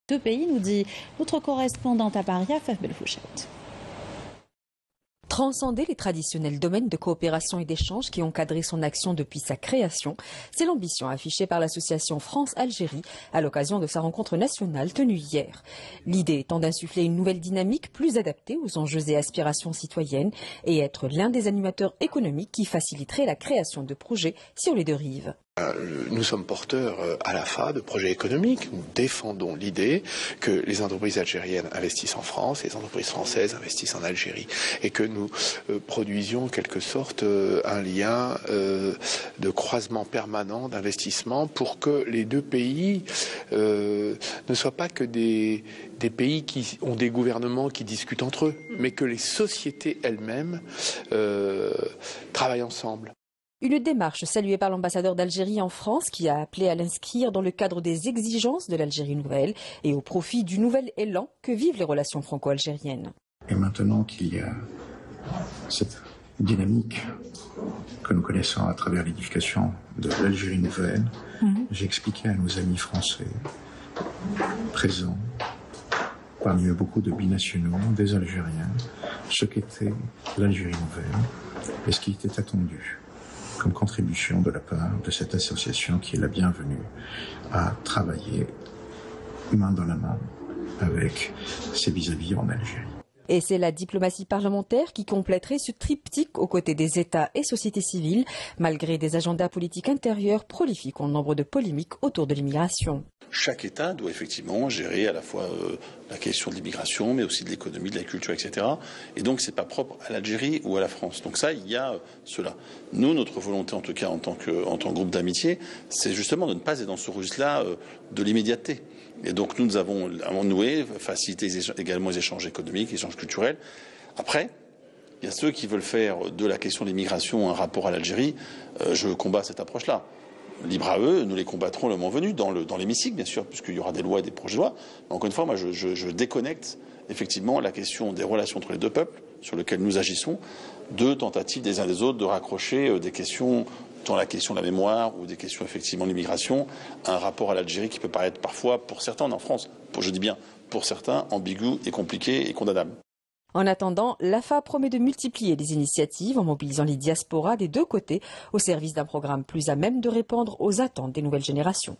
Deux pays, nous dit notre correspondante à Paris, Afaf Belfouchette. Transcender les traditionnels domaines de coopération et d'échange qui ont cadré son action depuis sa création, c'est l'ambition affichée par l'association France-Algérie à l'occasion de sa rencontre nationale tenue hier. L'idée étant d'insuffler une nouvelle dynamique plus adaptée aux enjeux et aspirations citoyennes et être l'un des animateurs économiques qui faciliterait la création de projets sur les deux rives. Nous sommes porteurs à la fois de projets économiques. Nous défendons l'idée que les entreprises algériennes investissent en France et les entreprises françaises investissent en Algérie. Et que nous produisions en quelque sorte un lien de croisement permanent d'investissement pour que les deux pays ne soient pas que des pays qui ont des gouvernements qui discutent entre eux, mais que les sociétés elles-mêmes travaillent ensemble. Une démarche saluée par l'ambassadeur d'Algérie en France qui a appelé à l'inscrire dans le cadre des exigences de l'Algérie nouvelle et au profit du nouvel élan que vivent les relations franco-algériennes. Et maintenant qu'il y a cette dynamique que nous connaissons à travers l'édification de l'Algérie nouvelle, j'ai expliqué à nos amis français présents, parmi eux beaucoup de binationaux, des Algériens, ce qu'était l'Algérie nouvelle et ce qui était attendu comme contribution de la part de cette association qui est la bienvenue à travailler main dans la main avec ses vis-à-vis en Algérie. Et c'est la diplomatie parlementaire qui compléterait ce triptyque aux côtés des États et sociétés civiles, malgré des agendas politiques intérieurs prolifiques en nombre de polémiques autour de l'immigration. Chaque État doit effectivement gérer à la fois la question de l'immigration, mais aussi de l'économie, de la culture, etc. Et donc, c'est pas propre à l'Algérie ou à la France. Donc ça, il y a cela. Nous, notre volonté, en tout cas, en tant que groupe d'amitié, c'est justement de ne pas être dans ce ruse-là de l'immédiateté. Et donc, nous avons noué, facilité également les échanges économiques, les échanges culturels. Après, il y a ceux qui veulent faire de la question de l'immigration un rapport à l'Algérie. Je combats cette approche-là. Libre à eux, nous les combattrons le moment venu, dans l'hémicycle, bien sûr, puisqu'il y aura des lois et des projets de loi. Mais encore une fois, moi, je déconnecte effectivement la question des relations entre les deux peuples, sur lesquelles nous agissons, de tentatives des uns des autres de raccrocher des questions, dans la question de la mémoire ou des questions effectivement de l'immigration, un rapport à l'Algérie qui peut paraître parfois, pour certains en France, je dis bien pour certains, ambigu et compliqué et condamnable. En attendant, l'AFA promet de multiplier les initiatives en mobilisant les diasporas des deux côtés au service d'un programme plus à même de répondre aux attentes des nouvelles générations.